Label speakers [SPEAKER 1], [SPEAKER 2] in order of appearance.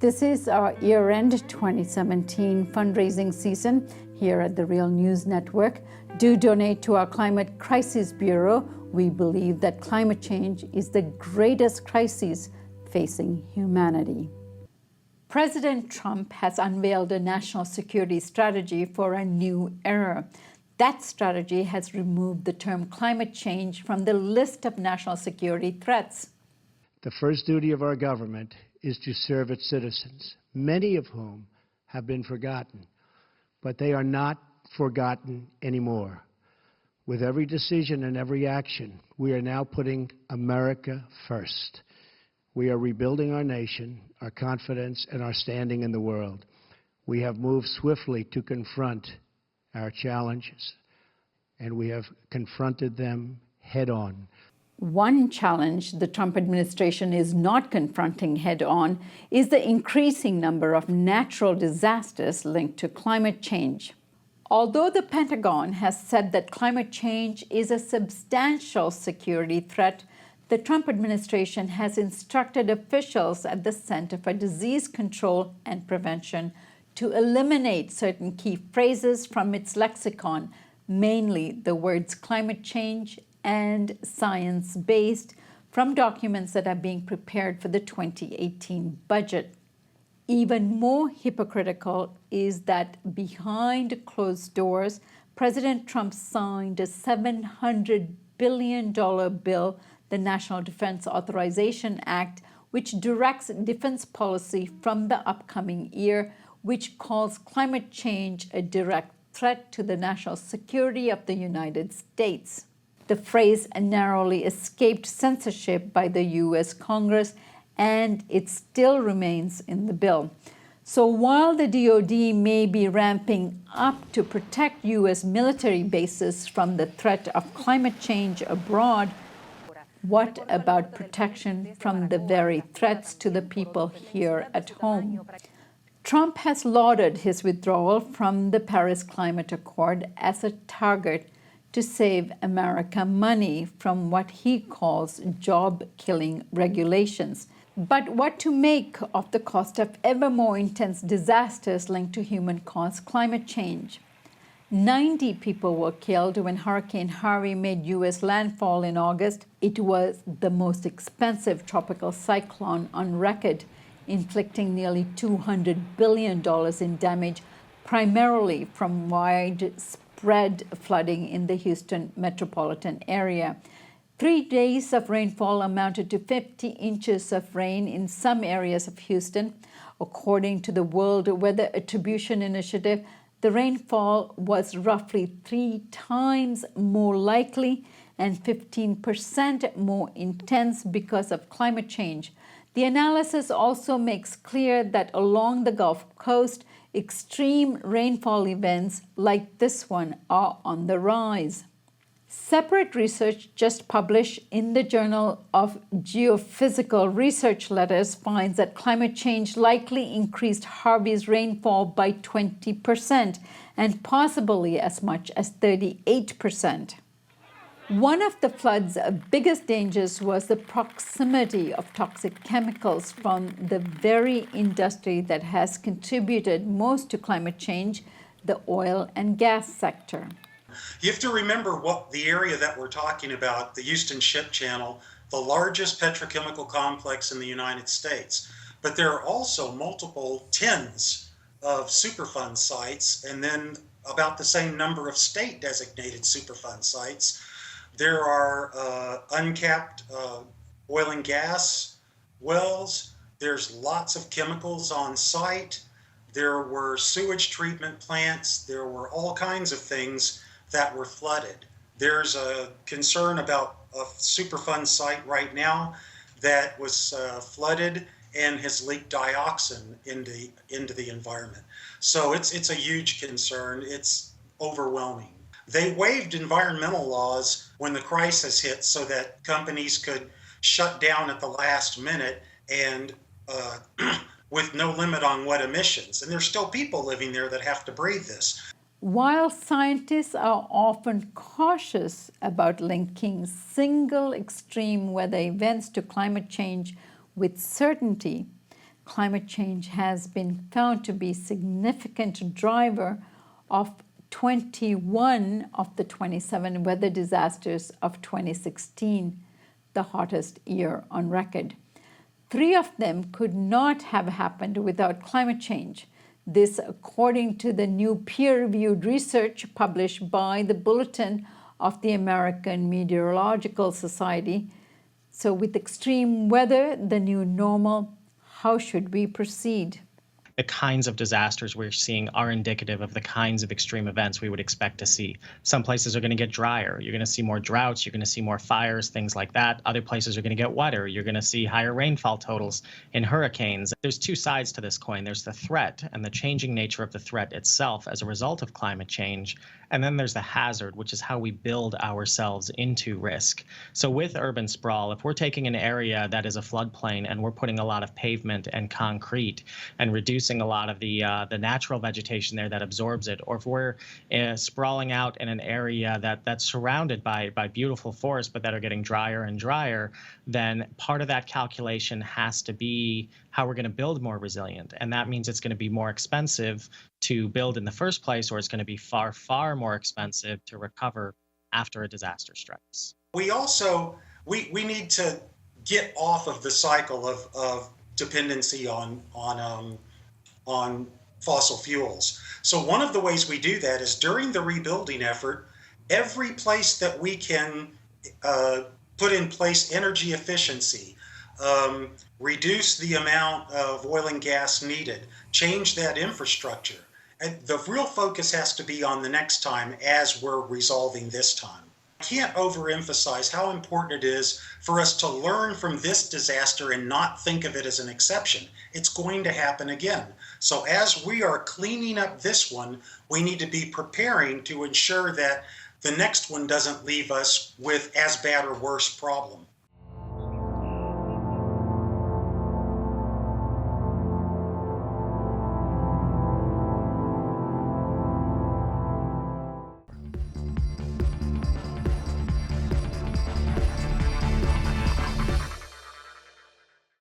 [SPEAKER 1] This is our year-end 2017 fundraising season here at the Real News Network. Do donate to our Climate Crisis Bureau. We believe that climate change is the greatest crisis facing humanity. President Trump has unveiled a national security strategy for a new era. That strategy has removed the term climate change from the list of national security threats.
[SPEAKER 2] The first duty of our government is to serve its citizens, many of whom have been forgotten. But they are not forgotten anymore. With every decision and every action, we are now putting America first. We are rebuilding our nation, our confidence, and our standing in the world. We have moved swiftly to confront our challenges, and we have confronted them head-on.
[SPEAKER 1] One challenge the Trump administration is not confronting head-on is the increasing number of natural disasters linked to climate change. Although the Pentagon has said that climate change is a substantial security threat, the Trump administration has instructed officials at the Center for Disease Control and Prevention to eliminate certain key phrases from its lexicon, mainly the words climate change and science-based, from documents that are being prepared for the 2018 budget. Even more hypocritical is that behind closed doors, President Trump signed a $700 billion bill, the National Defense Authorization Act, which directs defense policy from the upcoming year, which calls climate change a direct threat to the national security of the United States. The phrase narrowly escaped censorship by the U.S. Congress, and it still remains in the bill. So while the DoD may be ramping up to protect U.S. military bases from the threat of climate change abroad, what about protection from the very threats to the people here at home? Trump has lauded his withdrawal from the Paris Climate Accord as a target to save America money from what he calls job-killing regulations. But what to make of the cost of ever more intense disasters linked to human-caused climate change? 90 people were killed when Hurricane Harvey made U.S. landfall in August. It was the most expensive tropical cyclone on record, inflicting nearly $200 billion in damage, primarily from widespread flooding in the Houston metropolitan area. 3 days of rainfall amounted to 50 inches of rain in some areas of Houston. According to the World Weather Attribution Initiative, the rainfall was roughly 3 times more likely and 15% more intense because of climate change. The analysis also makes clear that along the Gulf Coast, extreme rainfall events like this one are on the rise. Separate research just published in the Journal of Geophysical Research Letters finds that climate change likely increased Harvey's rainfall by 20% and possibly as much as 38%. One of the flood's biggest dangers was the proximity of toxic chemicals from the very industry that has contributed most to climate change, the oil and gas sector.
[SPEAKER 3] You have to remember what the area that we're talking about, the Houston Ship Channel, the largest petrochemical complex in the United States. But there are also multiple tens of Superfund sites, and then about the same number of state-designated Superfund sites. There are uncapped oil and gas wells. There's lots of chemicals on site. There were sewage treatment plants. There were all kinds of things that were flooded. There's a concern about a Superfund site right now that was flooded and has leaked dioxin into the environment. So it's a huge concern. It's overwhelming. They waived environmental laws when the crisis hit so that companies could shut down at the last minute and with no limit on what emissions. And there's still people living there that have to breathe this.
[SPEAKER 1] While scientists are often cautious about linking single extreme weather events to climate change with certainty, climate change has been found to be a significant driver of 21 of the 27 weather disasters of 2016, the hottest year on record. 3 of them could not have happened without climate change. This, according to the new peer-reviewed research published by the Bulletin of the American Meteorological Society. So with extreme weather, the new normal, how should we proceed?
[SPEAKER 4] The kinds of disasters we're seeing are indicative of the kinds of extreme events we would expect to see. Some places are going to get drier. You're going to see more droughts. You're going to see more fires, things like that. Other places are going to get wetter. You're going to see higher rainfall totals in hurricanes. There's 2 sides to this coin. There's the threat and the changing nature of the threat itself as a result of climate change. And then there's the hazard, which is how we build ourselves into risk. So with urban sprawl, if we're taking an area that is a floodplain and we're putting a lot of pavement and concrete and reducing a lot of the natural vegetation there that absorbs it, or if we're sprawling out in an area that's surrounded by beautiful forests but that are getting drier and drier, then part of that calculation has to be how we're going to build more resilient. And that means it's going to be more expensive to build in the first place, or it's going to be far, far more expensive to recover after a disaster strikes.
[SPEAKER 3] We also, we need to get off of the cycle of dependency on fossil fuels. So one of the ways we do that is during the rebuilding effort, every place that we can put in place energy efficiency, reduce the amount of oil and gas needed, change that infrastructure. And the real focus has to be on the next time as we're resolving this time. I can't overemphasize how important it is for us to learn from this disaster and not think of it as an exception. It's going to happen again. So as we are cleaning up this one, we need to be preparing to ensure that the next one doesn't leave us with as bad or worse problem.